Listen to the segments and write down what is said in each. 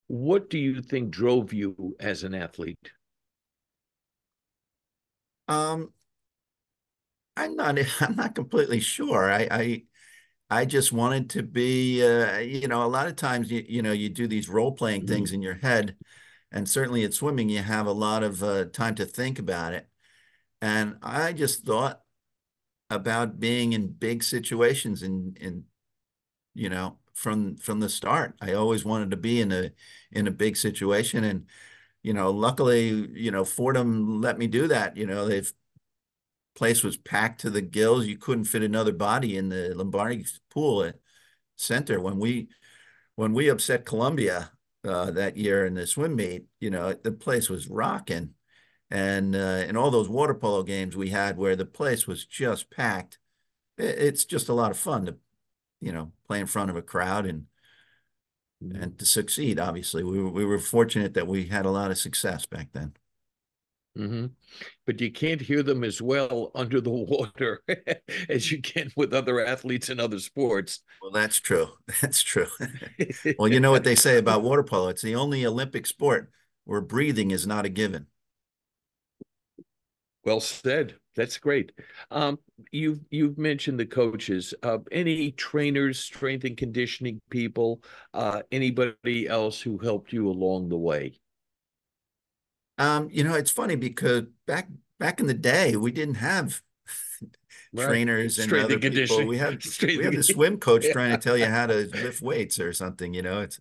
What do you think drove you as an athlete? Um, I'm not I'm not completely sure. I just wanted to be a lot of times you do these role-playing things in your head, and certainly at swimming you have a lot of time to think about it. And I just thought about being in big situations and from the start. I always wanted to be in a big situation, and luckily, Fordham let me do that. They've place was packed to the gills. You couldn't fit another body in the Lombardi pool at center. When we upset Columbia that year in the swim meet, the place was rocking. And in all those water polo games we had where the place was just packed, it's just a lot of fun to, play in front of a crowd and to succeed. Obviously, we were fortunate that we had a lot of success back then. Mm-hmm. But you can't hear them as well under the water as you can with other athletes in other sports. Well, that's true. That's true. Well, you know what they say about water polo. It's the only Olympic sport where breathing is not a given. Well said. That's great. Um, you've mentioned the coaches. Any trainers, strength and conditioning people, anybody else who helped you along the way? It's funny because back in the day, we didn't have Right. trainers and Strength other and people. conditioning. We Strength had the and swim coach trying to yeah. tell you how to lift weights or something, it's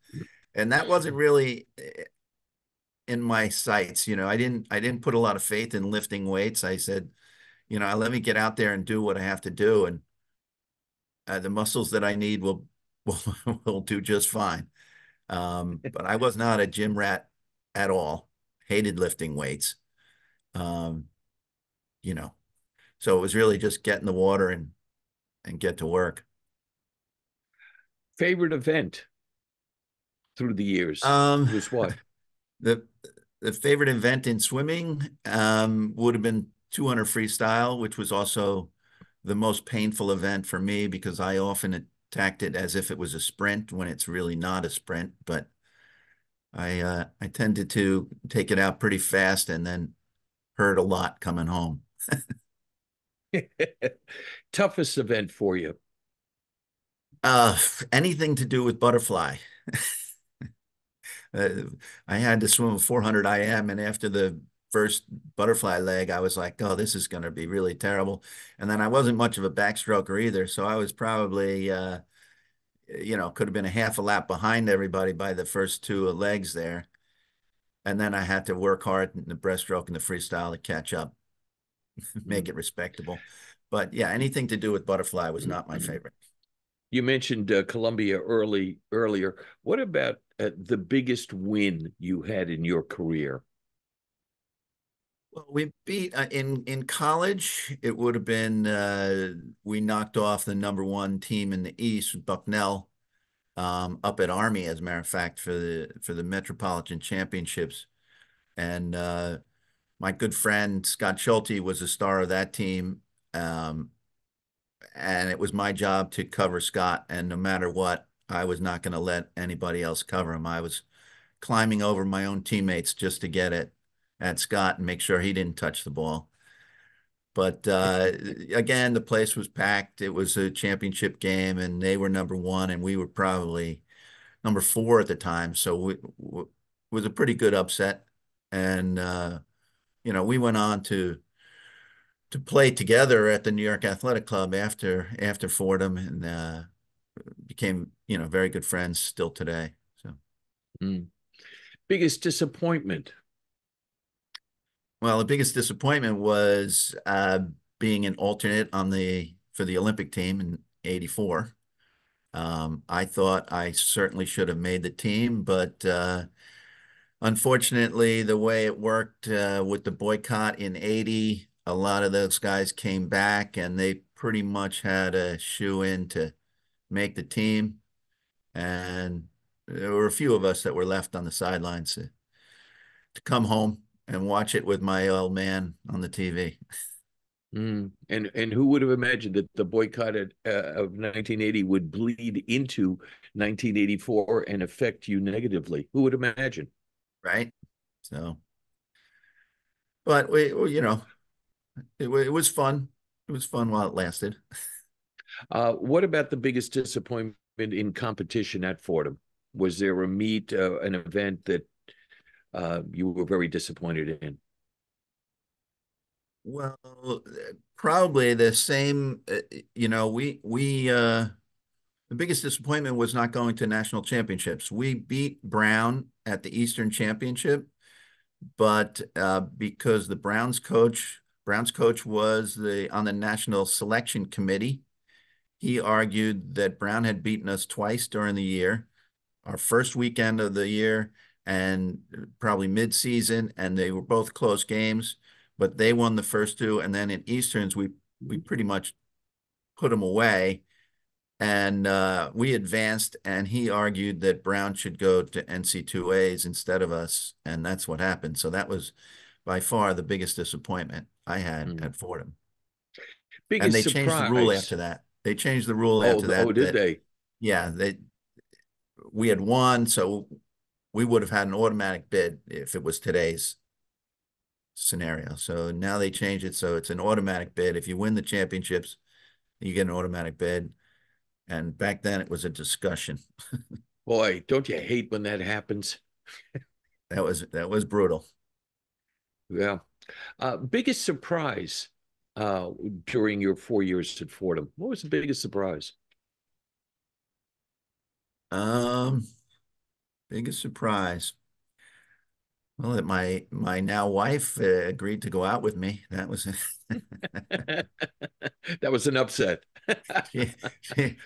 and that wasn't really in my sights. I didn't put a lot of faith in lifting weights. I said, let me get out there and do what I have to do, and the muscles that I need will will do just fine. But I was not a gym rat at all. Hated lifting weights. Um, you know, so it was really just get in the water and get to work. Favorite event through the years Um, was what? the the favorite event in swimming would have been 200 freestyle, which was also the most painful event for me because I often attacked it as if it was a sprint when it's really not a sprint. But I tended to take it out pretty fast and then hurt a lot coming home. Toughest event for you? Uh, Anything to do with butterfly. Uh, I had to swim 400 IM, and after the first butterfly leg, I was like, "Oh, this is going to be really terrible." And then I wasn't much of a backstroker either, so I was probably, could have been a half a lap behind everybody by the first two legs there. And then I had to work hard in the breaststroke and the freestyle to catch up, make it respectable. But yeah, anything to do with butterfly was not my favorite. You mentioned Columbia earlier. What about the biggest win you had in your career? Well, we beat in college. It would have been we knocked off the number one team in the East, Bucknell, up at Army, as a matter of fact, for the Metropolitan Championships. And my good friend Scott Schulte was the star of that team, um, and it was my job to cover Scott. And no matter what, I was not going to let anybody else cover him. I was climbing over my own teammates just to get it at Scott and make sure he didn't touch the ball. But again, the place was packed. It was a championship game, and they were number one, and we were probably number four at the time. So it was a pretty good upset. And we went on to play together at the New York Athletic Club after Fordham, and became very good friends still today. So, Mm. Biggest disappointment? well, the biggest disappointment was being an alternate for the Olympic team in '84. I thought I certainly should have made the team, but unfortunately, the way it worked with the boycott in '80, a lot of those guys came back and they pretty much had a shoe in to make the team. And there were a few of us that were left on the sidelines to come home and watch it with my old man on the TV. And who would have imagined that the boycott of 1980 would bleed into 1984 and affect you negatively? Who would imagine? right? So, but it was fun. It was fun while it lasted. What about the biggest disappointment in competition at Fordham? Was there a meet, an event that you were very disappointed in? Well, probably the same. The biggest disappointment was not going to national championships. We beat Brown at the Eastern Championship, but because the Browns coach was the on the national selection committee, he argued that Brown had beaten us twice during the year, our first weekend of the year and probably mid-season, and they were both close games, but they won the first two, and then in Easterns we pretty much put them away, and we advanced, and he argued that Brown should go to NC2As instead of us, and that's what happened. So that was by far the biggest disappointment I had Mm. at Fordham. And Biggest they changed the rule after surprise? that. They changed the rule Oh, after oh, that did that they? yeah, we had won, so we would have had an automatic bid if it was today's scenario. So now they changed it so it's an automatic bid. If you win the championships, you get an automatic bid. And back then it was a discussion. Boy, don't you hate when that happens? That was brutal. Yeah. Biggest surprise uh, during your 4 years at Fordham? What was the biggest surprise? Um, Biggest surprise. Well, that my now wife agreed to go out with me. That was That was an upset.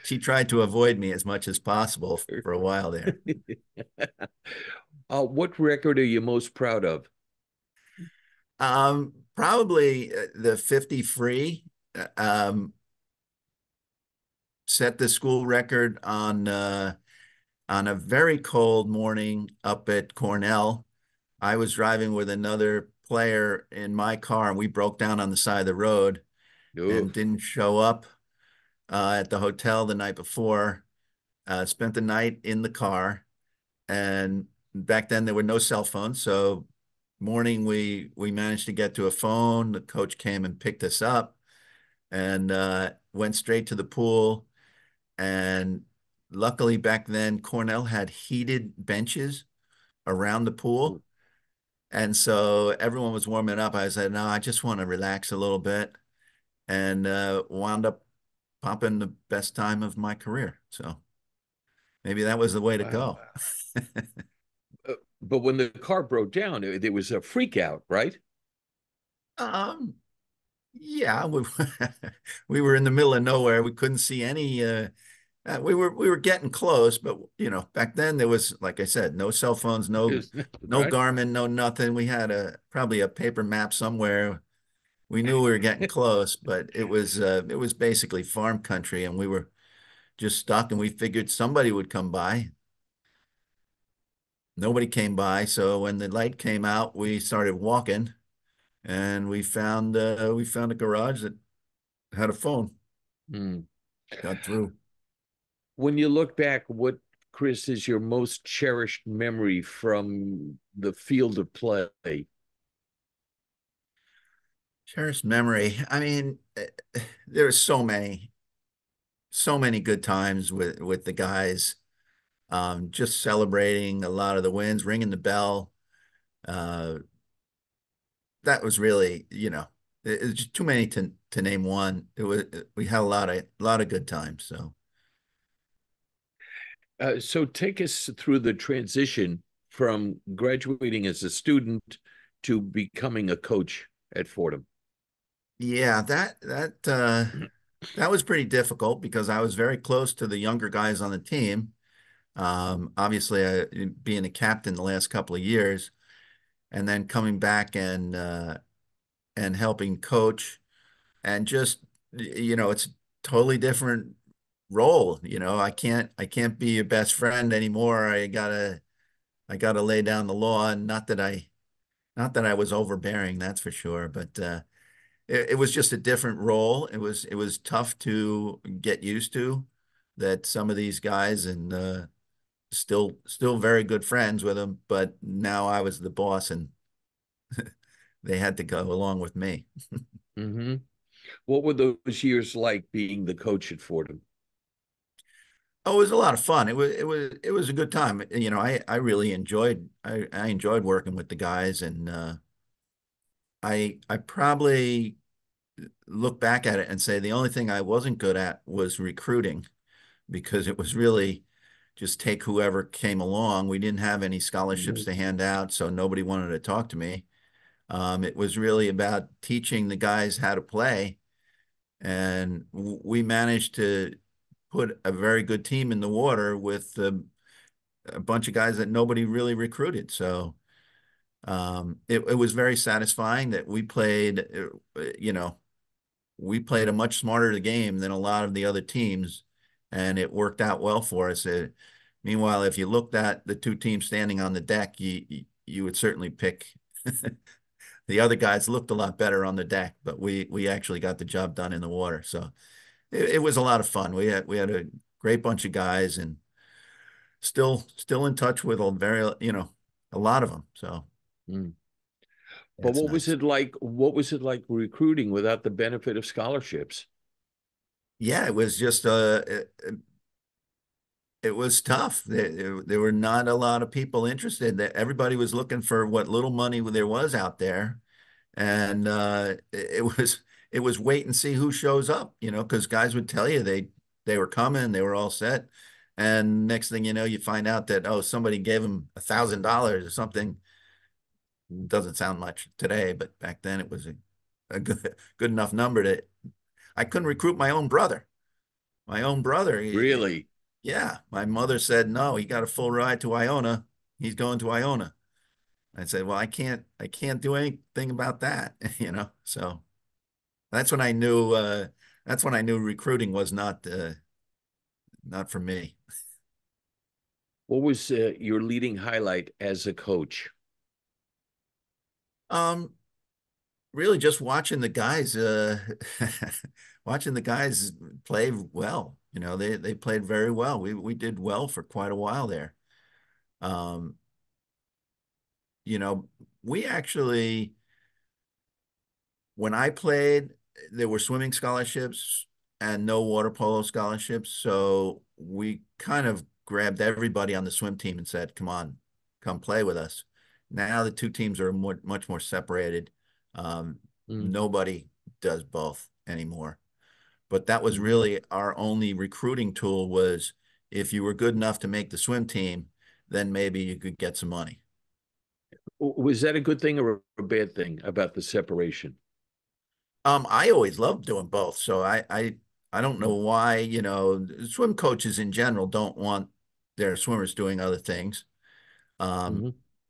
she tried to avoid me as much as possible for a while there. What record are you most proud of? Probably the 50 free set the school record on a very cold morning up at Cornell. I was driving with another player in my car, and we broke down on the side of the road and Oof. didn't show up at the hotel the night before. Spent the night in the car, and back then there were no cell phones. So morning we managed to get to a phone. The coach came and picked us up, and went straight to the pool. And luckily back then Cornell had heated benches around the pool. And so everyone was warming up. I said, no, I just want to relax a little bit, and wound up popping the best time of my career. So maybe that was the way to Wow. go. But when the car broke down, it was a freak out, right? Um, yeah, we were in the middle of nowhere. We couldn't see any. We were getting close, but back then there was, like I said, no cell phones, no Right? Garmin, no nothing. We had probably a paper map somewhere. We knew we were getting close, but it was basically farm country, and we were just stuck. And we figured somebody would come by. Nobody came by, so when the light came out, we started walking, and we found a garage that had a phone. Mm. Got through. When you look back, what, Chris, is your most cherished memory from the field of play? Cherished memory. I mean, there were so many good times with the guys. Just celebrating a lot of the wins, ringing the bell. Uh, that was really, it's just too many to name one. We had a lot of good times. So So take us through the transition from graduating as a student to becoming a coach at Fordham. yeah, that was pretty difficult because I was very close to the younger guys on the team. Obviously, being a captain the last couple of years, and then coming back and helping coach, and just it's a totally different role. I can't be your best friend anymore. I gotta lay down the law, and not that I was overbearing, that's for sure, but it was just a different role. It was tough to get used to that some of these guys and still very good friends with them, but now I was the boss and they had to go along with me. Hmm. What were those years like being the coach at Fordham? Oh, it was a lot of fun. It was a good time. I really I enjoyed working with the guys and I probably look back at it and say the only thing I wasn't good at was recruiting because it was really just take whoever came along. We didn't have any scholarships Mhm. to hand out, so nobody wanted to talk to me. It was really about teaching the guys how to play, and we managed to put a very good team in the water with a bunch of guys that nobody really recruited. So it was very satisfying that we played a much smarter game than a lot of the other teams, and it worked out well for us. Meanwhile, if you looked at the two teams standing on the deck, you would certainly pick the other guys looked a lot better on the deck, but we actually got the job done in the water. So it was a lot of fun. We had a great bunch of guys and still in touch with a lot of them. So Mm. But that's nice. What was it like recruiting without the benefit of scholarships? Yeah, it was just it was tough. There were not a lot of people interested. That everybody was looking for what little money there was out there, and it was wait and see who shows up. Because guys would tell you they were coming, they were all set, and next thing you know, you find out that somebody gave them $1,000 or something. Mm. Doesn't sound much today, but back then it was a good enough number to. I couldn't recruit my own brother. My own brother. Really? Yeah, my mother said no. He got a full ride to Iona. He's going to Iona. I said, well, I can't do anything about that, So that's when I knew. That's when I knew recruiting was not for me. What was your leading highlight as a coach? Um, Really just watching the guys. Watching the guys play well. They played very well. We did well for quite a while there. Um, you know, we actually when I played, there were swimming scholarships and no water polo scholarships. So we kind of grabbed everybody on the swim team and said, "Come on, come play with us." Now the two teams are much more separated. Mm. Nobody does both anymore. But that was Hmm. really our only recruiting tool was if you were good enough to make the swim team, then maybe you could get some money. Was that a good thing or a bad thing about the separation? I always loved doing both, so I don't know why, swim coaches in general don't want their swimmers doing other things. Um, Mm-hmm.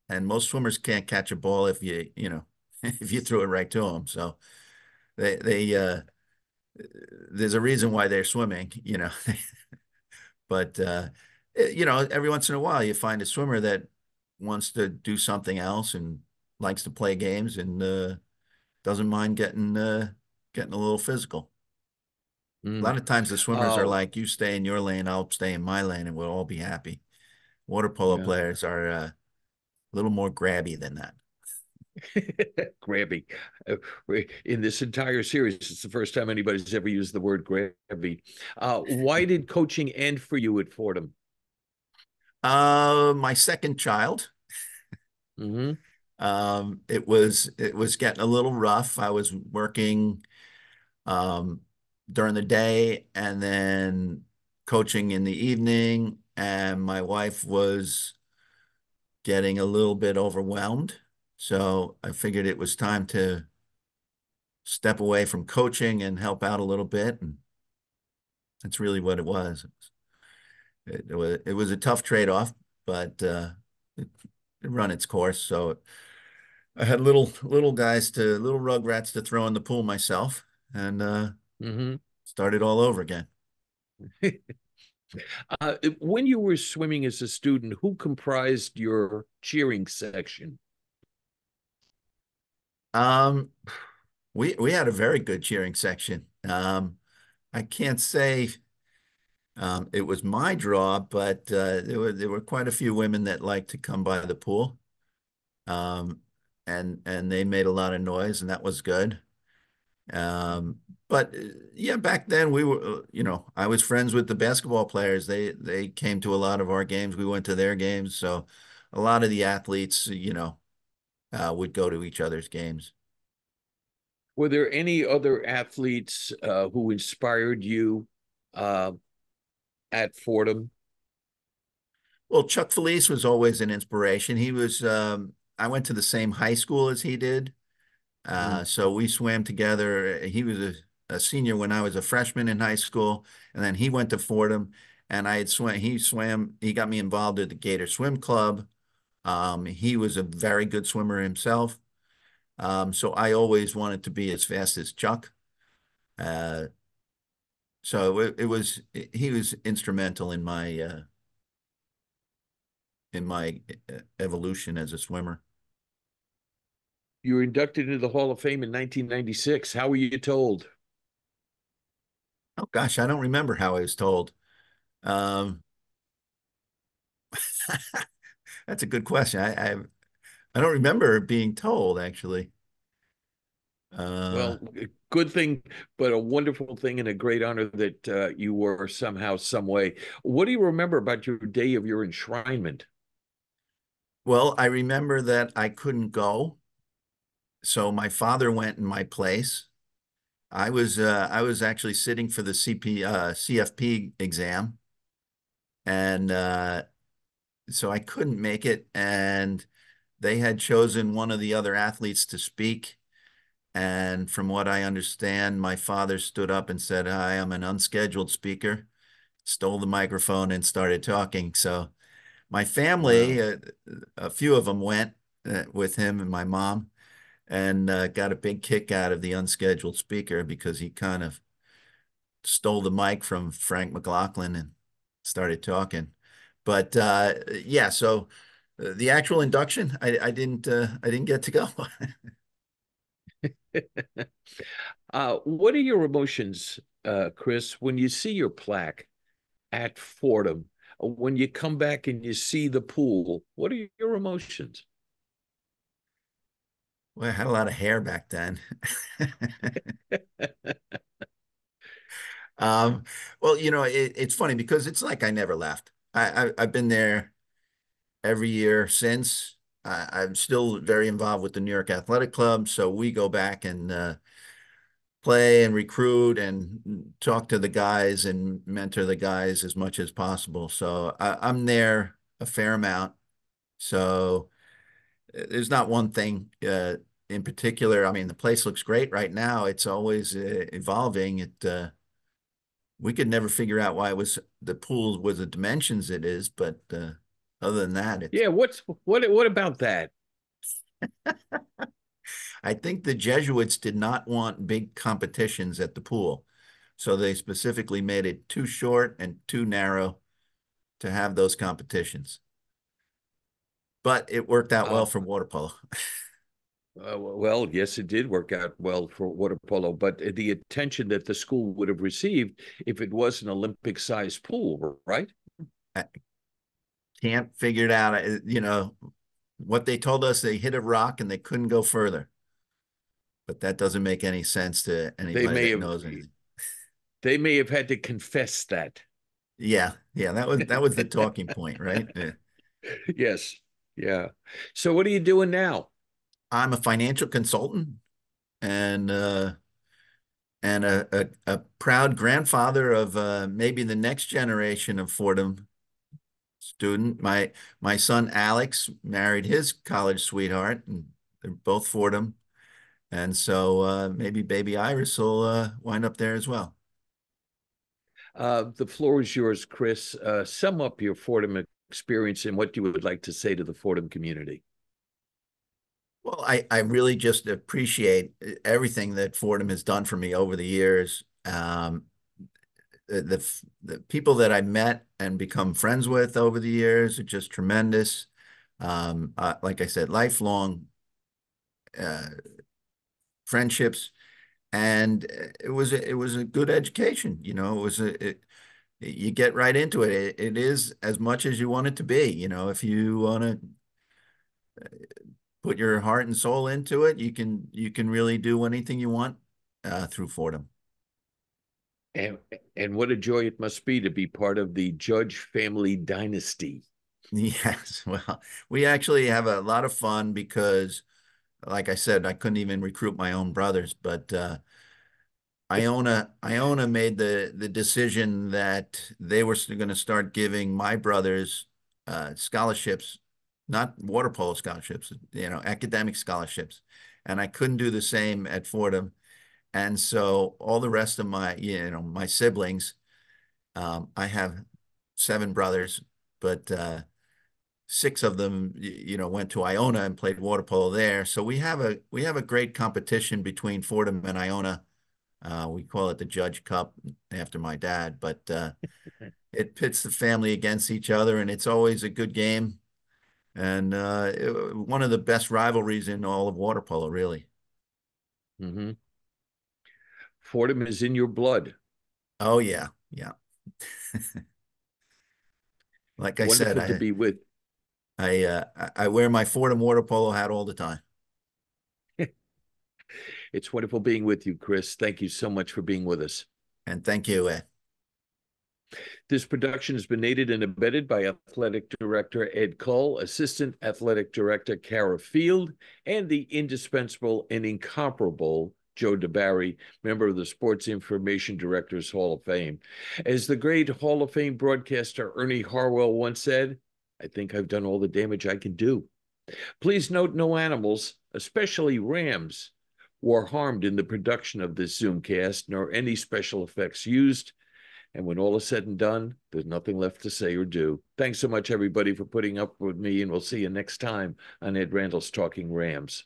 and most swimmers can't catch a ball if if you threw it right to them. So they there's a reason why they're swimming. But every once in a while you find a swimmer that wants to do something else and likes to play games and doesn't mind getting a little physical. A Mm. lot of times the swimmers are Uh, like, you stay in your lane, I'll stay in my lane, and we'll all be happy. Water polo yeah. players are a little more grabby than that. Grabby. Uh, in this entire series, it's the first time anybody's ever used the word grabby. Why did coaching end for you at Fordham? My second child, Hmm. it was getting a little rough. I was working um, during the day and then coaching in the evening, and my wife was getting a little bit overwhelmed. So I figured it was time to step away from coaching and help out a little bit. And that's really what it was. It was a tough trade-off, but it run its course. So I had little rugrats to throw in the pool myself and Hmm. started all over again. When you were swimming as a student, who comprised your cheering section? Um, we had a very good cheering section. I can't say it was my draw, but there were quite a few women that liked to come by the pool. Um, and they made a lot of noise, and that was good. But yeah, back then we were, I was friends with the basketball players. They came to a lot of our games. We went to their games, so a lot of the athletes, would go to each other's games. Were there any other athletes who inspired you uh, at Fordham? Well, Chuck Felice was always an inspiration. I went to the same high school as he did. Mm. So we swam together. He was a senior when I was a freshman in high school, and then he went to Fordham, and I had he got me involved at the Gator Swim Club. He was a very good swimmer himself. So I always wanted to be as fast as Chuck. Uh, so he was instrumental in my evolution as a swimmer. You were inducted into the Hall of Fame in 1996. How were you told? Oh gosh, I don't remember how I was told. Um, that's a good question. I don't remember being told actually. Uh, Well, good thing, but a wonderful thing and a great honor that you were somehow, some way. What do you remember about your day of your enshrinement? well, I remember that I couldn't go, so my father went in my place. I was actually sitting for the CFP exam, and so I couldn't make it. And they had chosen one of the other athletes to speak. And from what I understand, my father stood up and said, "Hi, I'm an unscheduled speaker," stole the microphone and started talking. So my family, Wow. a few of them went with him and my mom, and got a big kick out of the unscheduled speaker because he kind of stole the mic from Frank McLaughlin and started talking. But yeah, so the actual induction, I didn't get to go. What are your emotions, Chris, when you see your plaque at Fordham? When you come back and you see the pool, what are your emotions? Well, I had a lot of hair back then. Um, well, it's funny because it's like I never left. I've been there every year since. I'm still very involved with the New York Athletic Club, so we go back and play and recruit and talk to the guys and mentor the guys as much as possible. So I'm there a fair amount. So there's not one thing in particular. I mean, the place looks great right now. It's always evolving. We could never figure out why it was the pool was the dimensions it is, but other than that, it's. Yeah, what about that? I think the Jesuits did not want big competitions at the pool, so they specifically made it too short and too narrow to have those competitions. But it worked out well Uh, for water polo. well, yes, it did work out well for water polo, but the attention that the school would have received if it was an Olympic-sized pool, right? I can't figure it out. What they told us, they hit a rock and they couldn't go further. But that doesn't make any sense to They anybody may that have knows anything. they may have had to confess that. Yeah, yeah, that was the talking point, right? Yeah. Yes. Yeah. So what are you doing now? I'm a financial consultant and a proud grandfather of maybe the next generation of Fordham student. My son Alex married his college sweetheart, and they're both Fordham, and so maybe baby Iris will wind up there as well. The floor is yours, Chris. Sum up your Fordham experience and what you would like to say to the Fordham community. Well, I really just appreciate everything that Fordham has done for me over the years. The people that I met and become friends with over the years are just tremendous. Like I said, lifelong uh, friendships. and it was a good education. It was you get right into it. It is as much as you want it to be. If you want to put your heart and soul into it, you can really do anything you want through Fordham. And and what a joy it must be to be part of the Judge family dynasty. Yes, well, we actually have a lot of fun because, like I said, I couldn't even recruit my own brothers, but Iona made the decision that they were going to start giving my brothers scholarships, not water polo scholarships, academic scholarships, and I couldn't do the same at Fordham, and so all the rest of my siblings, I have seven brothers, but six of them, went to Iona and played water polo there. So we have a great competition between Fordham and Iona. We call it the Judge Cup after my dad, but it pits the family against each other, and it's always a good game. And one of the best rivalries in all of water polo, really. Mm-hmm. Fordham is in your blood. Oh yeah, yeah. Like I said, Wonderful to be with. I wear my Fordham water polo hat all the time. It's wonderful being with you, Chris. Thank you so much for being with us. And thank you, Ed. This production has been aided and abetted by Athletic Director Ed Cull, Assistant Athletic Director Kara Field, and the indispensable and incomparable Joe DeBarry, member of the Sports Information Directors Hall of Fame. As the great Hall of Fame broadcaster Ernie Harwell once said, I think I've done all the damage I can do. Please note no animals, especially rams, were harmed in the production of this Zoomcast, nor any special effects used. And when all is said and done, there's nothing left to say or do. Thanks so much, everybody, for putting up with me, and we'll see you next time on Ed Randall's Talking Rams.